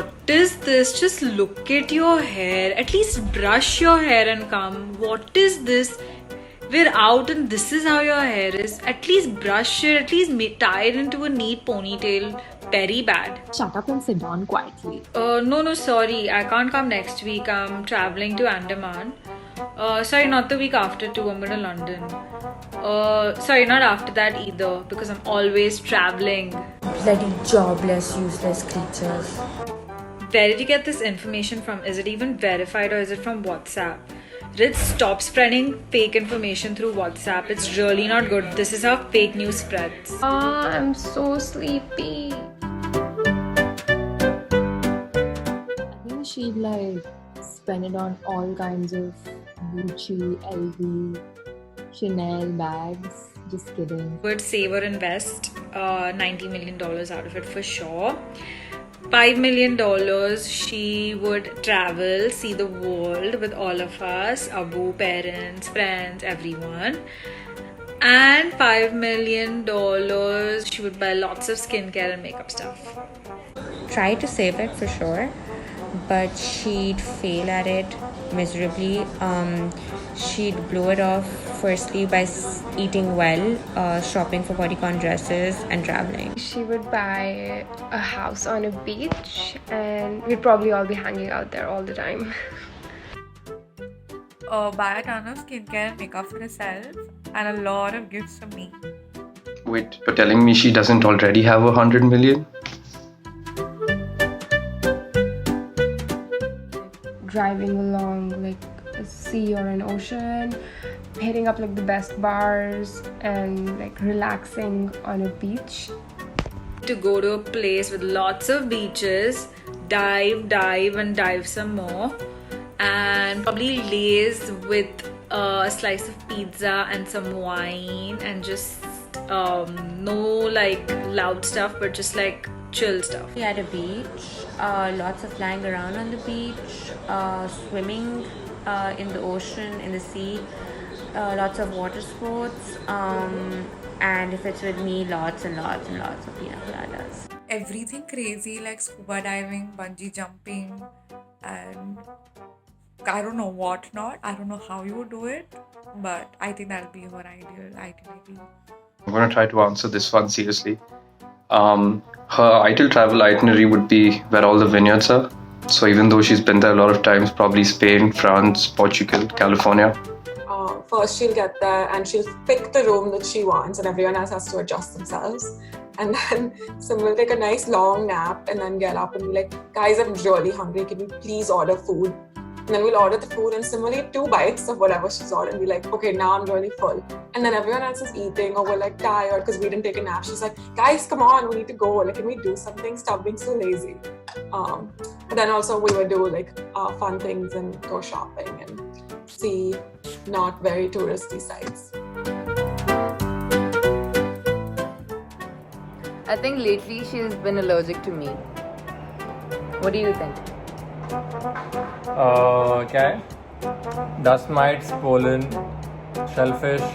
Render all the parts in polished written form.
what is this? Just look at your hair. At least brush your hair and come. What is this? We're out and this is how your hair is. At least brush it. At least tie it into a neat ponytail. Very bad. Shut up and sit down quietly. No, sorry. I can't come next week. I'm traveling to Andaman. Sorry, not the week after too. I'm going to London. Sorry, not after that either, because I'm always traveling. Bloody jobless, useless creatures. Where did you get this information from? Is it even verified or is it from WhatsApp? Ritz, stop spreading fake information through WhatsApp. It's really not good. This is how fake news spreads. I'm so sleepy. I think she'd like spend it on all kinds of Gucci, LV, Chanel bags. Just kidding. Would save or invest $90 million out of it for sure. $5 million she would travel, see the world with all of us, Abu, parents, friends, everyone. And $5 million she would buy lots of skincare and makeup stuff. Try to save it for sure, but she'd fail at it miserably. She'd blow it off firstly by eating well, shopping for bodycon dresses, and traveling. She would buy a house on a beach and we'd probably all be hanging out there all the time. Buy a ton of skincare and makeup for herself and a lot of gifts for me. Wait, you're telling me she doesn't already have 100 million? Driving along like a sea or an ocean, hitting up like the best bars and like relaxing on a beach. To go to a place with lots of beaches, dive some more, and probably laze with a slice of pizza and some wine and just no like loud stuff but just like chill stuff. We had a beach, lots of flying around on the beach, swimming in the ocean, in the sea, lots of water sports, and if it's with me, lots and lots and lots of pina coladas. Everything crazy like scuba diving, bungee jumping, and I don't know what not. I don't know how you would do it, but I think that'll be her ideal itinerary. I'm going to try to answer this one seriously. Her ideal travel itinerary would be where all the vineyards are. So even though she's been there a lot of times, probably Spain, France, Portugal, California. First she'll get there and she'll pick the room that she wants and everyone else has to adjust themselves. And then we'll take a nice long nap and then get up and be like, guys, I'm really hungry. Can you please order food? And then we'll order the food and similarly 2 bites of whatever she's ordered and be like, okay, now I'm really full. And then everyone else is eating or we're like tired because we didn't take a nap. She's like, guys, come on, we need to go. Like, can we do something? Stop being so lazy. But then also we would do like fun things and go shopping and see not very touristy sites. I think lately she's been allergic to me. What do you think? क्या है? Dust mites, pollen, shellfish,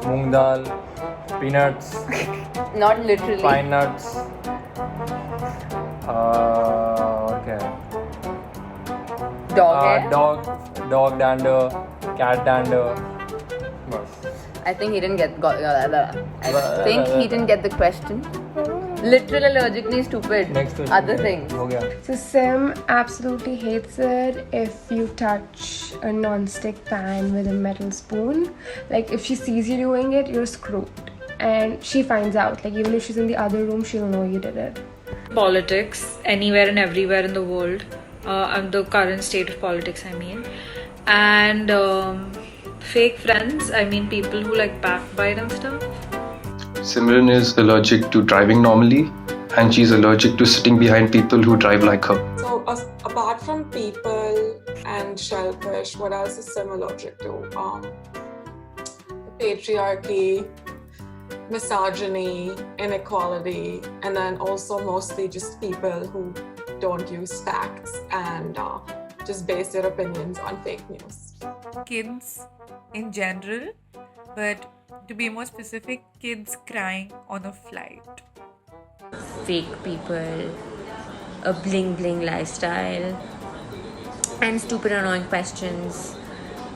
moong dal, peanuts, Not literally. pine nuts. और क्या है? Dog hair? Dog dander, cat dander. बस. I think he didn't get the question. Literal allergic nahi stupid. Next question. Other things. हो गया. So Sim absolutely hates it if you touch a non-stick pan with a metal spoon. Like if she sees you doing it, you're screwed. And she finds out. Like even if she's in the other room, she'll know you did it. Politics anywhere and everywhere in the world, and the current state of politics I mean, and fake friends, I mean people who like backbite and stuff. Simran is allergic to driving normally, and she's allergic to sitting behind people who drive like her. So apart from people and shellfish, what else is Sim allergic to? Patriarchy, misogyny, inequality, and then also mostly just people who don't use facts and just base their opinions on fake news. Kids in general, but to be more specific, kids crying on a flight. Fake people, a bling bling lifestyle and stupid annoying questions.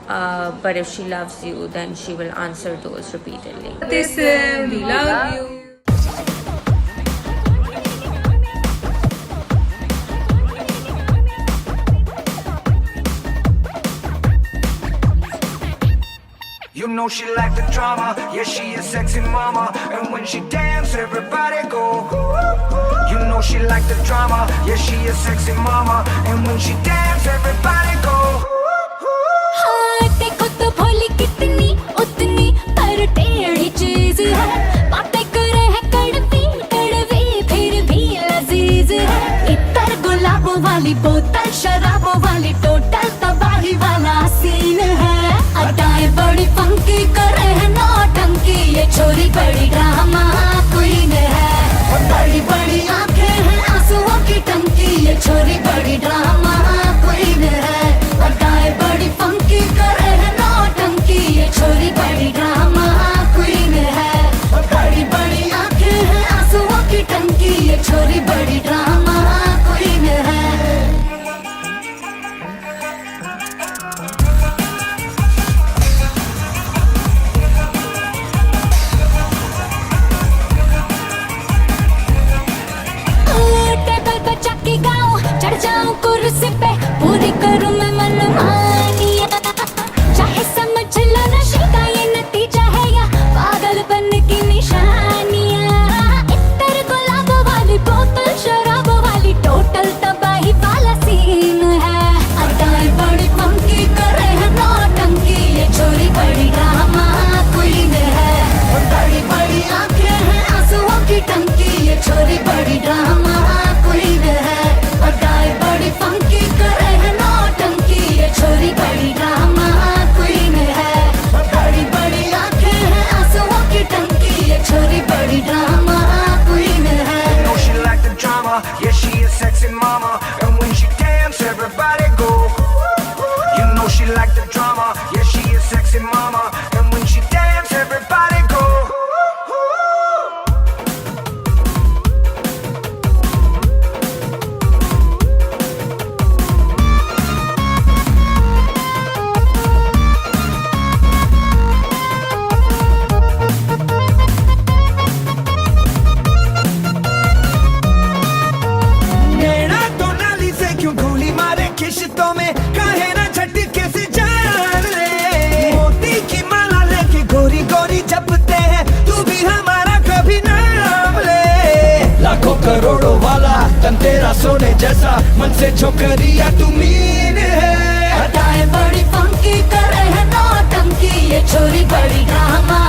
But if she loves you, then she will answer those repeatedly. Listen, we love you. You know she like the drama, yeah she a sexy mama. And when she dance, everybody go. You know she like the drama, yeah she a sexy mama. And when she dance, everybody go. हाँ देखो तो भोली कितनी उतनी पर टेढ़ी चीज है, बातें करे है कड़वी कड़वी फिर भी लजीज है। इतर गुलाबों वाली बोतल शराबों वाली टोटल तबाही वाला सीन है। अदाएं बड़ी फंकी करे है नौटंकी, ये छोरी बड़ी ड्रामा क्वीन है। बड़ी बड़ी आंखें हैं आंसुओं की टंकी, ये छोरी बड़ी ड्रामा क्वीन है। अदाएं बड़ी फंकी करे है नौटंकी, ये छोरी बड़ी ड्रामा क्वीन है। बड़ी बड़ी आंखें हैं आंसुओं की टंकी, ये छोरी बड़ी ड्रामा क्वीन है। टेबल पे चक्की गाऊं, चढ़ जाऊं कुर्सी पे, पूरी करूं मैं मनमानियां। चाहे समझ लो नशे का ये नतीजा है या पागलपन की निशानियां। इतर गुलाब वाली बोतल शराब वाली टोटल तबाही वाला सीन है। अदाएं बड़ी फंकी करे है नौटंकी, ये छोरी बड़ी ड्रामा क्वीन है। बड़ी बड़ी आंखें हैं आंसुओं की टंकी, ये छोरी बड़ी ड्रामा क्वीन है। अदाएं बड़ी फंकी करे है नौटंकी, ये छोरी बड़ी ड्रामा क्वीन है। बड़ी बड़ी आंखें हैं आंसुओं की टंकी, ये छोरी बड़ी ड्रामा क्वीन है। You know she like the drama, yeah she a sexy mama. And when she dance, everybody go. You know she like the drama, yeah she a sexy mama. And when she dance, everybody go. नैना तो नाली से क्यों गोली मारे किश्तों में, काहे ना झटके से जान ले। मोती की माला लेके गोरी गोरी जपते हैं, तू भी हमारा कभी नाम ले। लाखों करोड़ों वाला तन तेरा सोने जैसा, मन से छोकरिया तू मीन है। अदाएं बड़ी फंकी करे है नौटंकी, ये छोरी बड़ी ड्रामा